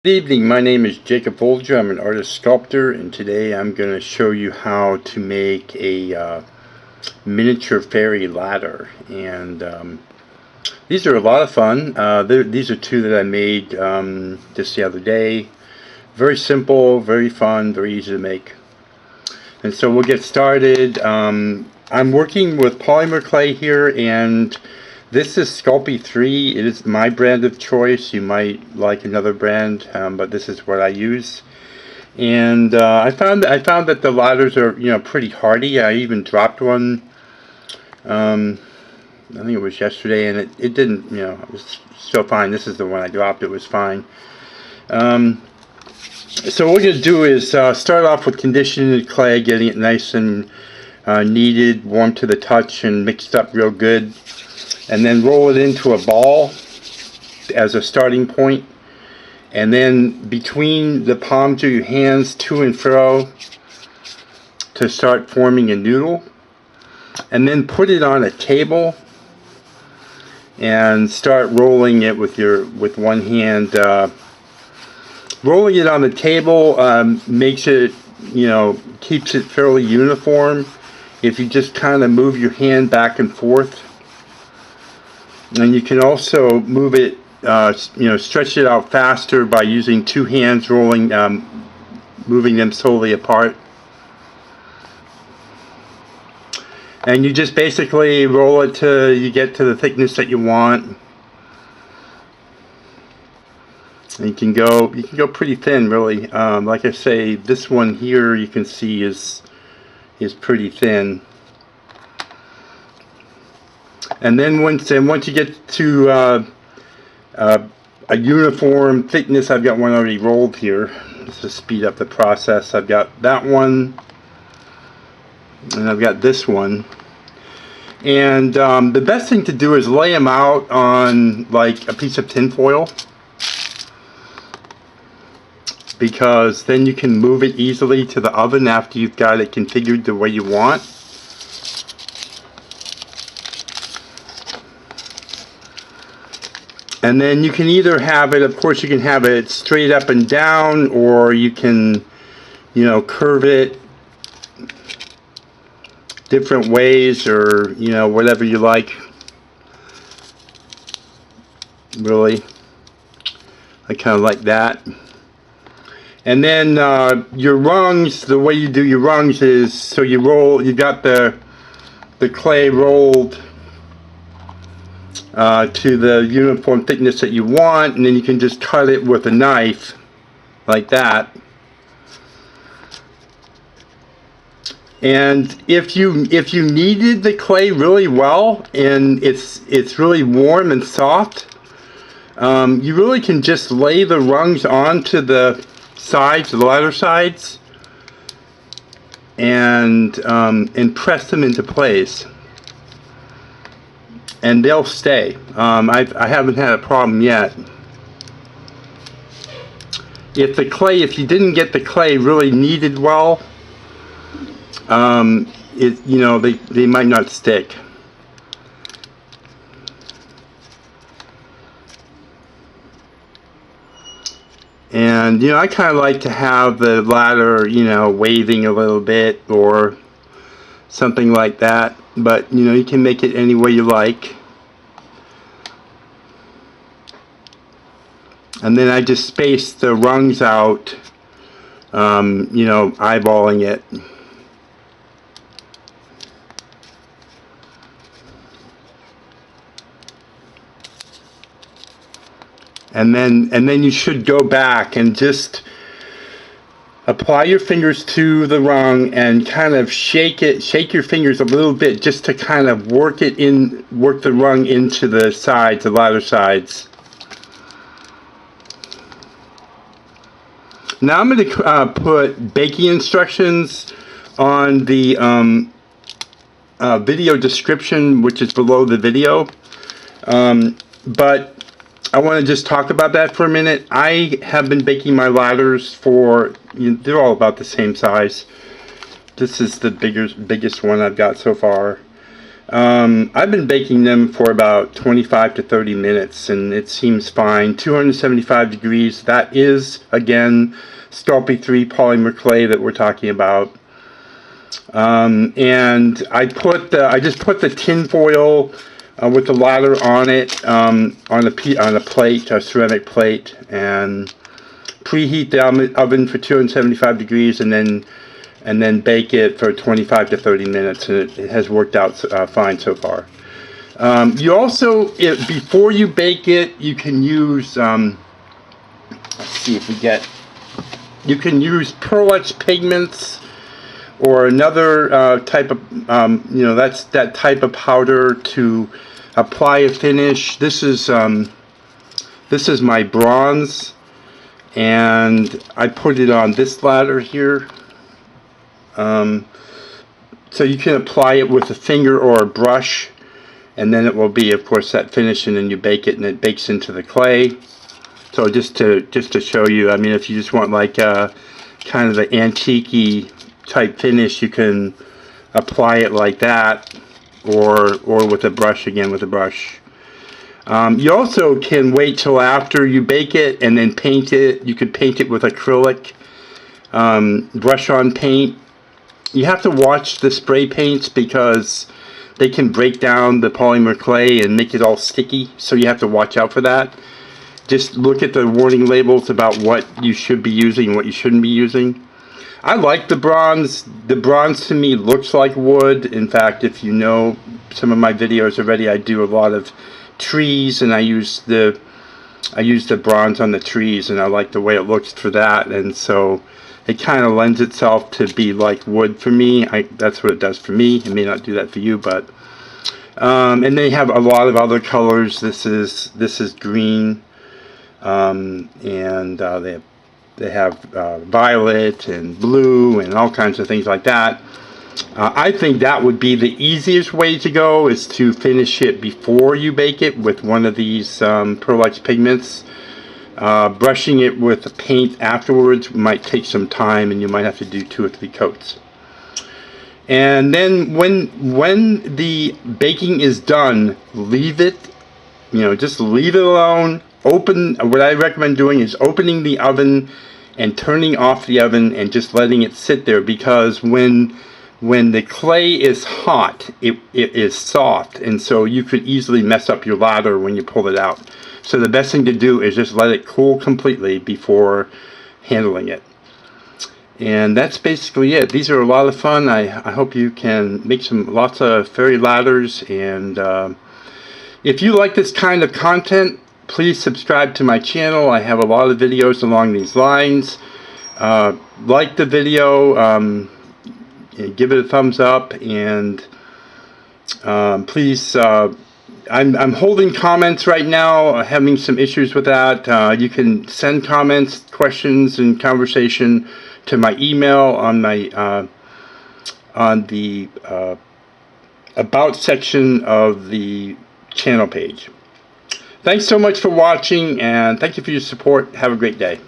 Good evening, my name is Jacob Folger. I'm an artist sculptor, and today I'm going to show you how to make a miniature fairy ladder. And these are a lot of fun. These are two that I made just the other day. Very simple, very fun, very easy to make. And so we'll get started. I'm working with Polymer Clay here, and this is Sculpey 3. It is my brand of choice. You might like another brand, but this is what I use. And I found that the ladders are pretty hardy. I even dropped one. I think it was yesterday, and it didn't it was still fine. This is the one I dropped. It was fine. So what we're going to do is start off with conditioning the clay, getting it nice and kneaded, warm to the touch, and mixed up real good. And then roll it into a ball as a starting point, and then between the palms of your hands to and fro to start forming a noodle, and then put it on a table and start rolling it with one hand. Rolling it on the table makes it, keeps it fairly uniform. If you just kind of move your hand back and forth. And you can also move it, stretch it out faster by using two hands rolling, moving them slowly apart. And you just basically roll it till you get to the thickness that you want. And you can go pretty thin, really. Like I say, this one here you can see is pretty thin. And then once you get to a uniform thickness, I've got one already rolled here, just to speed up the process. I've got that one, and I've got this one. And the best thing to do is lay them out on like a piece of tin foil, because then you can move it easily to the oven after you've got it configured the way you want. And then you can either have it, of course you can have it straight up and down, or you can, curve it different ways, or, whatever you like. Really, I kind of like that. And then your rungs, the way you do your rungs is, so you've got the clay rolled to the uniform thickness that you want, and then you can just cut it with a knife like that. And if you kneaded the clay really well and it's really warm and soft, you really can just lay the rungs onto the sides, the ladder sides, and press them into place. And they'll stay. I haven't had a problem yet. If you didn't get the clay really kneaded well, they might not stick. And I kind of like to have the ladder, waving a little bit or something like that. But you can make it any way you like. And then I just space the rungs out, eyeballing it. And then you should go back and just apply your fingers to the rung and kind of shake your fingers a little bit, just to kind of work the rung into the sides, the ladder sides. Now I'm going to put baking instructions on the video description, which is below the video. But I want to just talk about that for a minute. I have been baking my ladders for, they're all about the same size. This is the biggest one I've got so far. I've been baking them for about 25 to 30 minutes, and it seems fine. 275 degrees. That is, again, Sculpey 3 polymer clay that we're talking about. And I just put the tin foil with the ladder on it, on a plate, a ceramic plate, and preheat the oven for 275 degrees, and then bake it for 25 to 30 minutes, and it has worked out fine so far. You also, before you bake it, you can use, let's see if we get, you can use Ex Pigments or another type of, that's that type of powder to apply a finish. This is my bronze, and I put it on this ladder here. So you can apply it with a finger or a brush, and then it will be, of course, that finish, and then you bake it, and it bakes into the clay. So just to show you, I mean, if you just want like a kind of the antique-y type finish, you can apply it like that, or with a brush, again with a brush. You also can wait till after you bake it and then paint it. You could paint it with acrylic, brush on paint. You have to watch the spray paints because they can break down the polymer clay and make it all sticky, so you have to watch out for that. Just look at the warning labels about what you should be using and what you shouldn't be using. I like the bronze. The bronze to me looks like wood. In fact, if you know some of my videos already, I do a lot of trees, and I use the bronze on the trees, and I like the way it looks for that, and so it kind of lends itself to be like wood for me. That's what it does for me. It may not do that for you, but and they have a lot of other colors. This is green, and they have violet and blue and all kinds of things like that. I think that would be the easiest way to go, is to finish it before you bake it with one of these Ex Pigments. Brushing it with paint afterwards might take some time, and you might have to do 2 or 3 coats. And then when the baking is done, leave it, just leave it alone. What I recommend doing is opening the oven and turning off the oven and just letting it sit there, because when the clay is hot, it is soft, and so you could easily mess up your ladder when you pull it out. So the best thing to do is just let it cool completely before handling it. And that's basically it. These are a lot of fun. I hope you can make lots of fairy ladders. And if you like this kind of content, please subscribe to my channel. I have a lot of videos along these lines. Like the video, give it a thumbs up, and please, I'm holding comments right now, having some issues with that. You can send comments, questions, and conversation to my email on the About section of the channel page. Thanks so much for watching, and thank you for your support. Have a great day.